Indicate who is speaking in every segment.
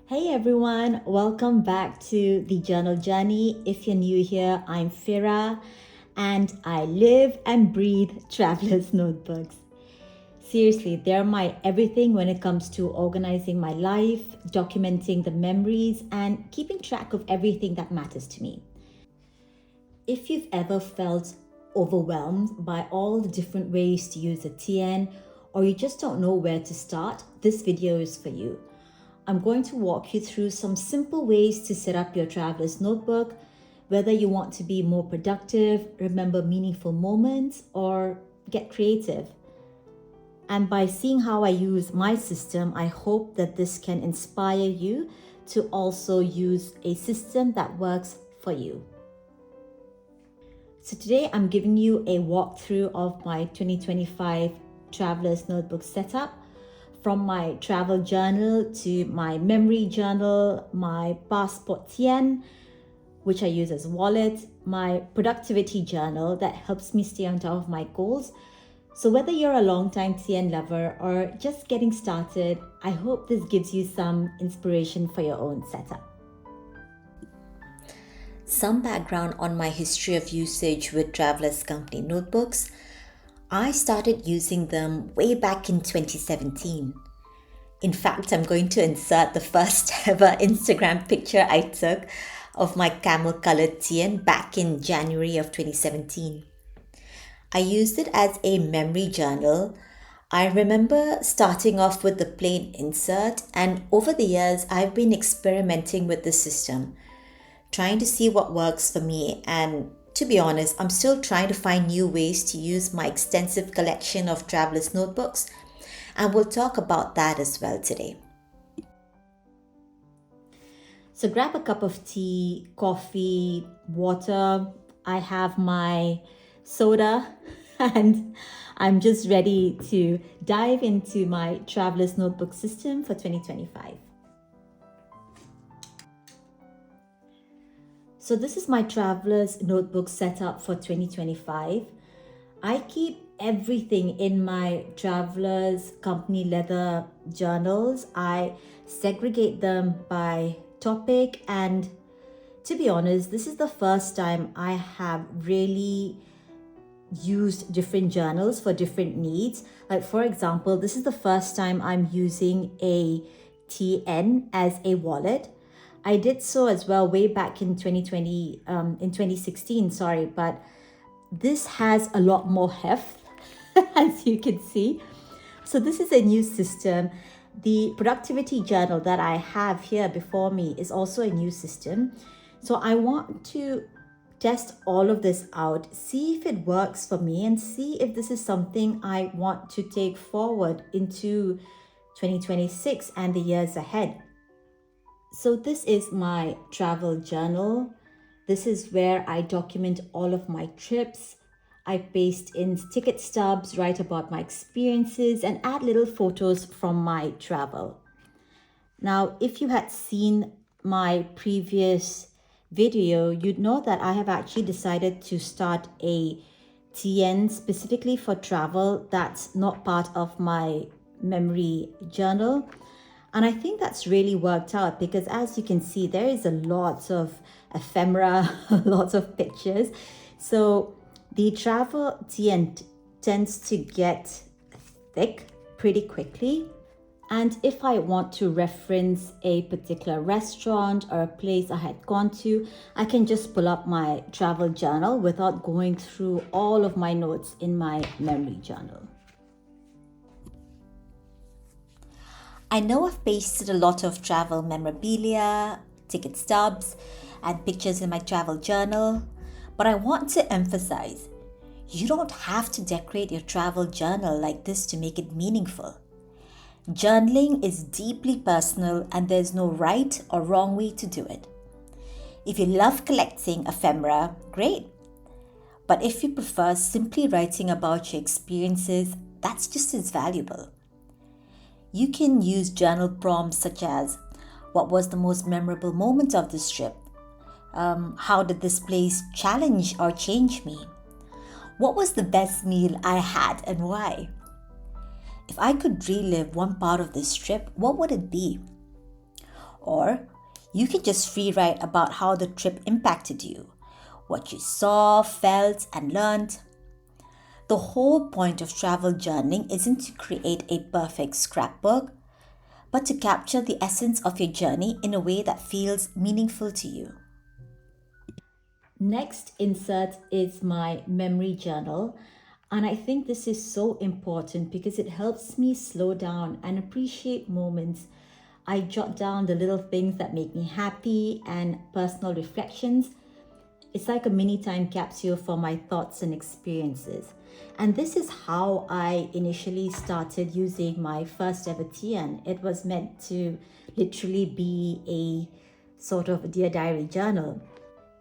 Speaker 1: Hey everyone, welcome back to the Journal Journey. If you're new here, I'm Fira and I live and breathe traveler's notebooks. Seriously, they're my everything when it comes to organizing my life, documenting the memories, and keeping track of everything that matters to me. If you've ever felt overwhelmed by all the different ways to use a TN, or you just don't know where to start, this video is for you. I'm going to walk you through some simple ways to set up your traveler's notebook, whether you want to be more productive, remember meaningful moments, or get creative. And by seeing how I use my system, I hope that this can inspire you to also use a system that works for you. So today I'm giving you a walkthrough of my 2025 traveler's notebook setup. From my travel journal to my memory journal, my passport TN, which I use as wallet, my productivity journal that helps me stay on top of my goals. So whether you're a longtime TN lover or just getting started, I hope this gives you some inspiration for your own setup. Some background on my history of usage with Travelers Company notebooks. I started using them way back in 2017. In fact, I'm going to insert the first ever Instagram picture I took of my camel colored TN back in January of 2017. I used it as a memory journal. I remember starting off with the plain insert, and over the years, I've been experimenting with the system, trying to see what works for me. And to be honest, I'm still trying to find new ways to use my extensive collection of traveler's notebooks, and we'll talk about that as well today. So grab a cup of tea, coffee, water. I have my soda and I'm just ready to dive into my traveler's notebook system for 2025. So this is my traveler's notebook setup for 2025. I keep everything in my traveler's company leather journals. I segregate them by topic, and to be honest, this is the first time I have really used different journals for different needs. Like for example, this is the first time I'm using a TN as a wallet. I did so as well way back in 2016, but this has a lot more heft, as you can see. So this is a new system. The productivity journal that I have here before me is also a new system. So I want to test all of this out, see if it works for me, and see if this is something I want to take forward into 2026 and the years ahead. So this is my travel journal. This is where I document all of my trips. I paste in ticket stubs, write about my experiences, and add little photos from my travel. Now, if you had seen my previous video, you'd know that I have actually decided to start a TN specifically for travel that's not part of my memory journal. And I think that's really worked out because as you can see, there is a lot of ephemera, lots of pictures. So the travel TN tends to get thick pretty quickly. And if I want to reference a particular restaurant or a place I had gone to, I can just pull up my travel journal without going through all of my notes in my memory journal. I know I've pasted a lot of travel memorabilia, ticket stubs, and pictures in my travel journal, but I want to emphasize, you don't have to decorate your travel journal like this to make it meaningful. Journaling is deeply personal and there's no right or wrong way to do it. If you love collecting ephemera, great. But if you prefer simply writing about your experiences, that's just as valuable. You can use journal prompts such as, what was the most memorable moment of this trip? How did this place challenge or change me? What was the best meal I had and why? If I could relive one part of this trip, what would it be? Or you can just free write about how the trip impacted you, what you saw, felt, and learned. The whole point of travel journaling isn't to create a perfect scrapbook, but to capture the essence of your journey in a way that feels meaningful to you. Next insert is my memory journal. And I think this is so important because it helps me slow down and appreciate moments. I jot down the little things that make me happy and personal reflections. It's like a mini time capsule for my thoughts and experiences. And this is how I initially started using my first ever TN. It was meant to literally be a sort of Dear Diary journal.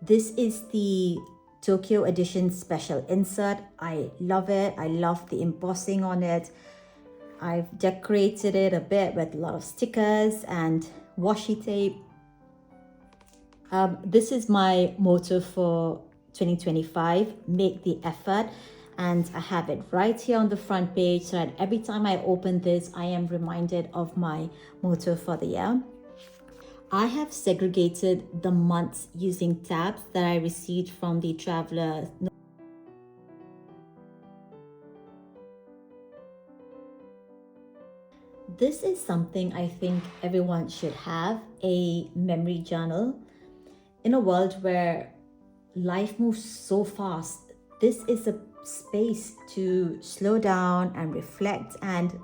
Speaker 1: This is the Tokyo edition special insert. I love it. I love the embossing on it. I've decorated it a bit with a lot of stickers and washi tape. This is my motto for 2025, make the effort. And I have it right here on the front page so that every time I open this, I am reminded of my motto for the year. I have segregated the months using tabs that I received from the traveler. This is something I think everyone should have, a memory journal. In a world where life moves so fast, this is a space to slow down and reflect. And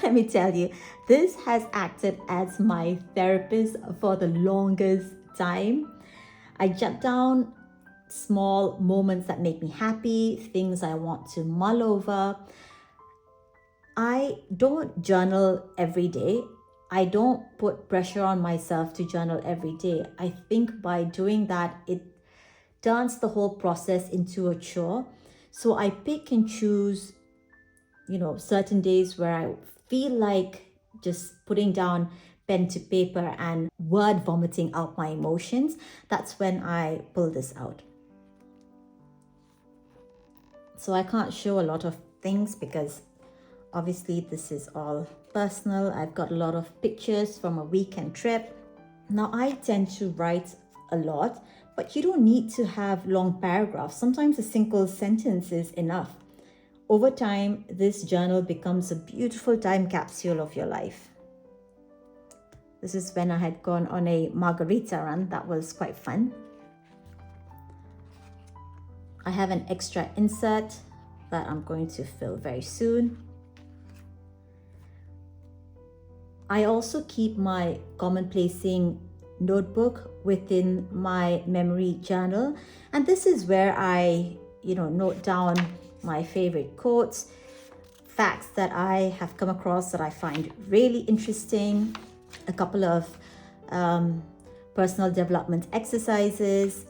Speaker 1: let me tell you, this has acted as my therapist for the longest time. I jot down small moments that make me happy, things I want to mull over. I don't journal every day. I don't put pressure on myself to journal every day. I think by doing that, it turns the whole process into a chore. So I pick and choose, certain days where I feel like just putting down pen to paper and word vomiting out my emotions. That's when I pull this out. So I can't show a lot of things because obviously this is all personal. I've got a lot of pictures from a weekend trip. Now I tend to write a lot, but you don't need to have long paragraphs. Sometimes a single sentence is enough. Over time, this journal becomes a beautiful time capsule of your life. This is when I had gone on a margarita run. That was quite fun. I have an extra insert that I'm going to fill very soon. I also keep my commonplacing notebook within my memory journal. And this is where I, note down my favorite quotes, facts that I have come across that I find really interesting, a couple of personal development exercises.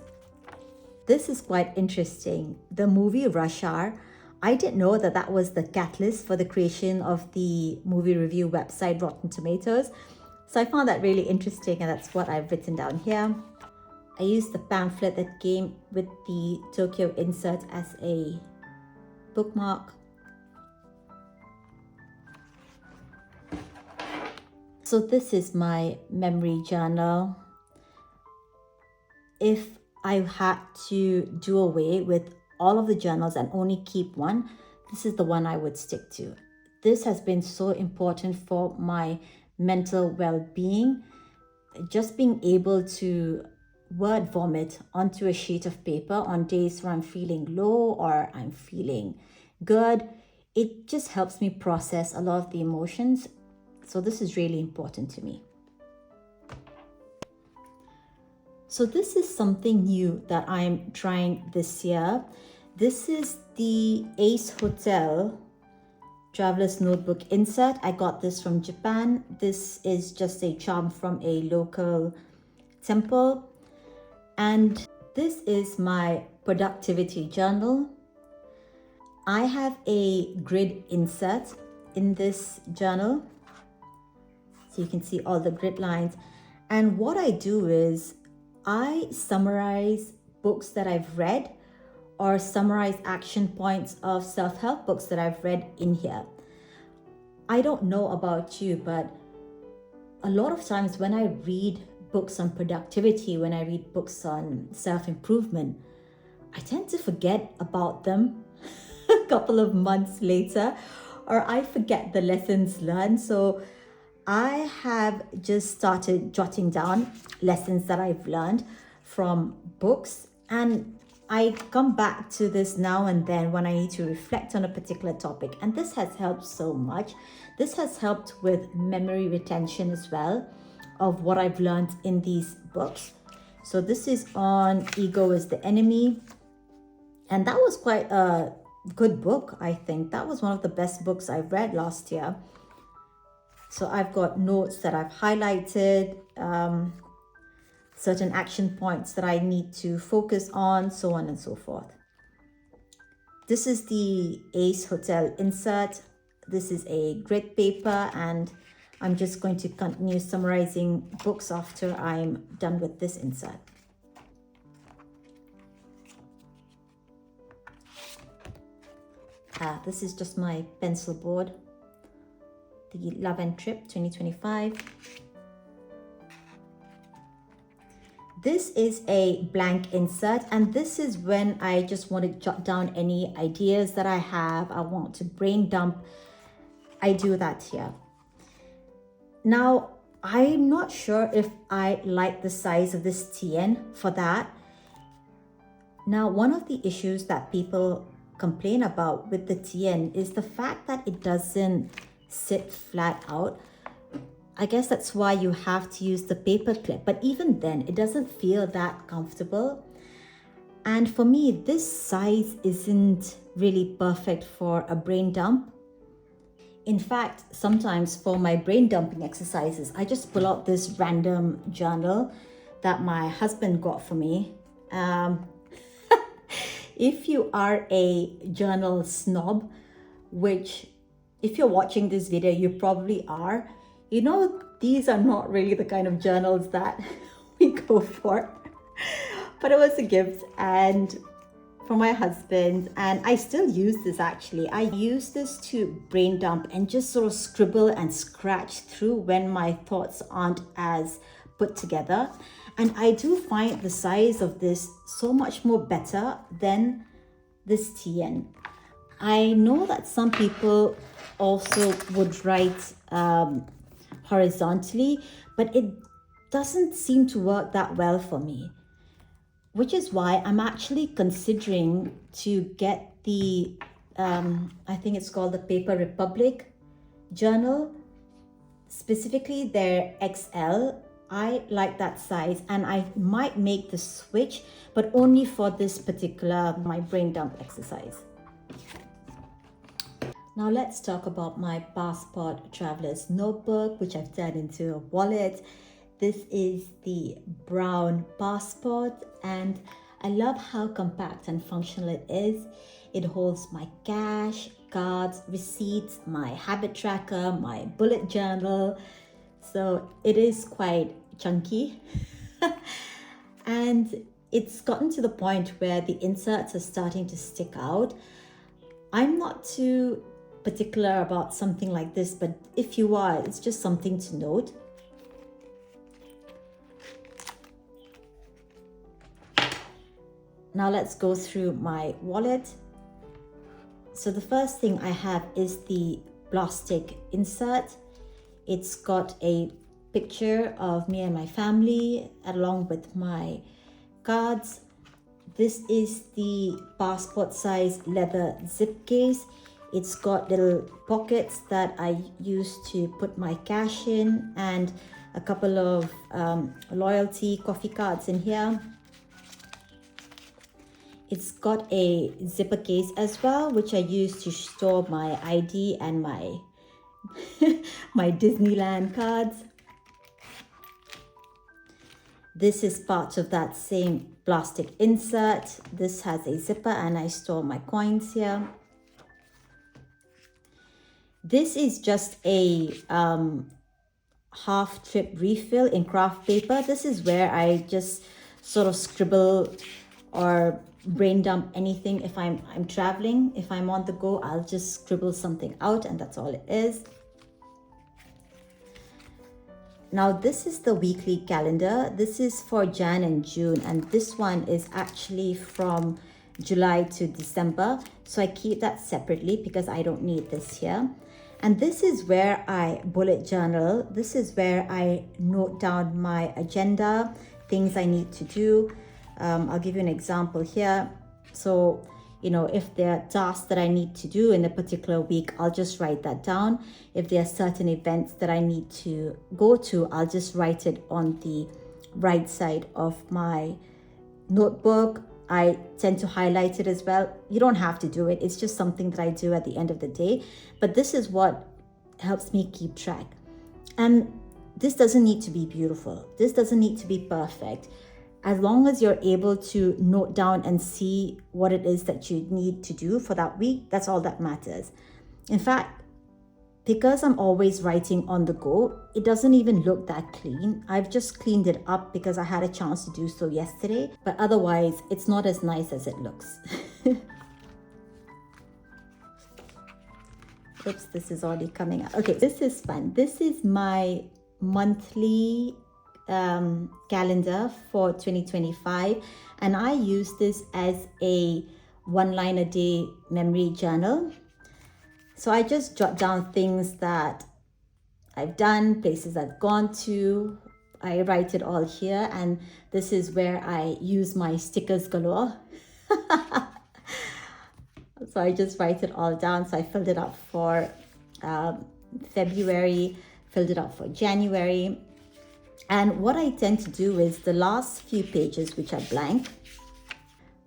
Speaker 1: This is quite interesting. The movie Rush Hour, I didn't know that that was the catalyst for the creation of the movie review website Rotten Tomatoes. So I found that really interesting, and that's what I've written down here. I used the pamphlet that came with the Tokyo insert as a bookmark. So this is my memory journal. If I had to do away with all of the journals and only keep one, this is the one I would stick to. This has been so important for my mental well-being. Just being able to word vomit onto a sheet of paper on days where I'm feeling low or I'm feeling good, it just helps me process a lot of the emotions. So this is really important to me. So this is something new that I'm trying this year. This is the Ace Hotel Traveler's Notebook insert. I got this from Japan. This is just a charm from a local temple. And this is my productivity journal. I have a grid insert in this journal. So you can see all the grid lines. And what I do is I summarize books that I've read or summarize action points of self-help books that I've read in here. I don't know about you, but a lot of times when I read books on productivity, when I read books on self-improvement, I tend to forget about them a couple of months later, or I forget the lessons learned. So I have just started jotting down lessons that I've learned from books, and I come back to this now and then when I need to reflect on a particular topic, and this has helped so much. This has helped with memory retention as well of what I've learned in these books. So this is on Ego is the Enemy, and that was quite a good book. I think that was one of the best books I've read last year. So I've got notes that I've highlighted, certain action points that I need to focus on, so on and so forth. This is the Ace Hotel insert. This is a grid paper, and I'm just going to continue summarizing books after I'm done with this insert. This is just my pencil board. The Love and Trip 2025. This is a blank insert, and this is when I just want to jot down any ideas that I have. I want to brain dump. I do that here. Now, I'm not sure if I like the size of this TN for that. Now, one of the issues that people complain about with the TN is the fact that it doesn't sit flat out. I guess that's why you have to use the paper clip, but even then it doesn't feel that comfortable. And for me, this size isn't really perfect for a brain dump. In fact, sometimes for my brain dumping exercises, I just pull out this random journal that my husband got for me. If you are a journal snob, which if you're watching this video, you probably are, you know, these are not really the kind of journals that we go for. But it was a gift and for my husband, and I still use this actually. I use this to brain dump and just sort of scribble and scratch through when my thoughts aren't as put together. And I do find the size of this so much more better than this TN. I know that some people also would write horizontally, but it doesn't seem to work that well for me, which is why I'm actually considering to get the, I think it's called the Paper Republic journal, specifically their XL. I like that size, and I might make the switch, but only for this particular, my brain dump exercise. Now let's talk about my passport traveler's notebook, which I've turned into a wallet. This is the brown passport, and I love how compact and functional it is. It holds my cash, cards, receipts, my habit tracker, my bullet journal. So it is quite chunky. And it's gotten to the point where the inserts are starting to stick out. I'm not too particular about something like this, but if you are, it's just something to note. Now let's go through my wallet. So the first thing I have is the plastic insert. It's got a picture of me and my family along with my cards. This is the passport size leather zip case. It's got little pockets that I use to put my cash in, and a couple of loyalty coffee cards in here. It's got a zipper case as well, which I use to store my ID and my my Disneyland cards. This is part of that same plastic insert. This has a zipper and I store my coins here. This is just a half trip refill in craft paper. This is where I just sort of scribble or brain dump anything. If I'm traveling, if I'm on the go, I'll just scribble something out, and that's all it is. Now this is the weekly calendar. This is for Jan and June, and this one is actually from July to December. So I keep that separately because I don't need this here. And this is where I bullet journal. This is where I note down my agenda, things I need to do. I'll give you an example here. So, if there are tasks that I need to do in a particular week, I'll just write that down. If there are certain events that I need to go to, I'll just write it on the right side of my notebook. I tend to highlight it as well. You don't have to do it. It's just something that I do at the end of the day. But this is what helps me keep track. And this doesn't need to be beautiful. This doesn't need to be perfect. As long as you're able to note down and see what it is that you need to do for that week, that's all that matters. In fact, because I'm always writing on the go, it doesn't even look that clean. I've just cleaned it up because I had a chance to do so yesterday, but otherwise it's not as nice as it looks. Oops, this is already coming out. Okay, this is fun. This is my monthly calendar for 2025, and I use this as a 1 line a day memory journal. So I just jot down things that I've done, places I've gone to. I write it all here, and this is where I use my stickers galore. So I just write it all down. So I filled it up for February, filled it up for January. And what I tend to do is the last few pages, which are blank,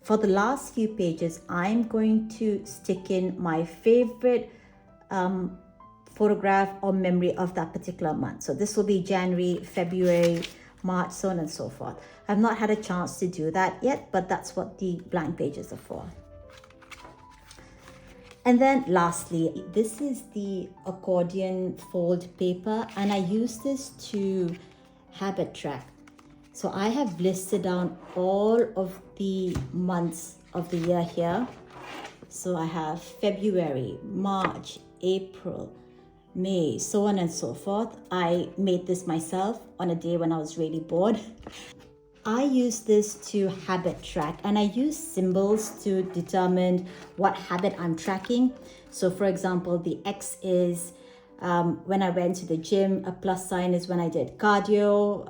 Speaker 1: for the last few pages, I'm going to stick in my favorite photograph or memory of that particular month. So this will be January, February, March, so on and so forth. I've not had a chance to do that yet, but that's what the blank pages are for. And then lastly, this is the accordion fold paper, and I use this to habit track. So I have listed down all of the months of the year here. So I have February, March, April, May, so on and so forth. I made this myself on a day when I was really bored. I use this to habit track, and I use symbols to determine what habit I'm tracking. So for example, the X is when I went to the gym, a plus sign is when I did cardio,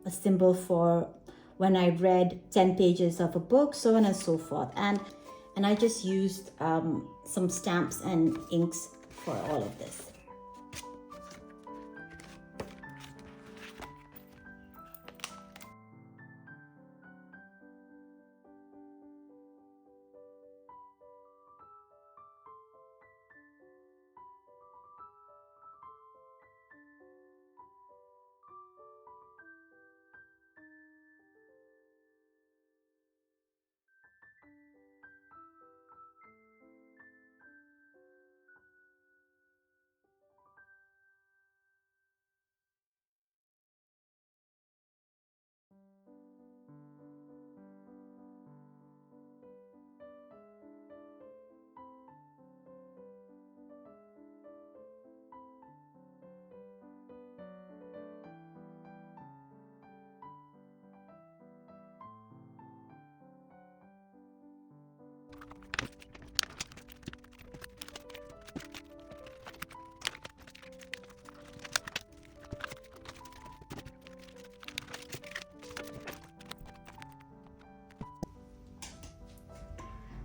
Speaker 1: a symbol for when I read 10 pages of a book, so on and so forth. And I just used some stamps and inks for all of this.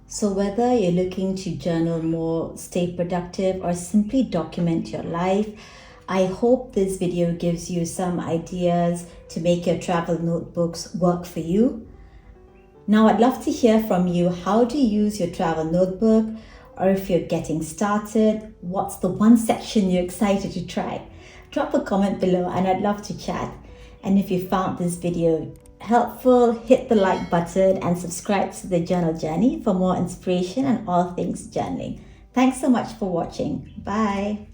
Speaker 1: So whether you're looking to journal more, stay productive, or simply document your life, I hope this video gives you some ideas to make your travel notebooks work for you. Now I'd love to hear from you. How do you use your travel notebook? Or if you're getting started, what's the one section you're excited to try? Drop a comment below and I'd love to chat. And if you found this video helpful, hit the like button and subscribe to the Journal Journey for more inspiration and all things journaling. Thanks so much for watching. Bye.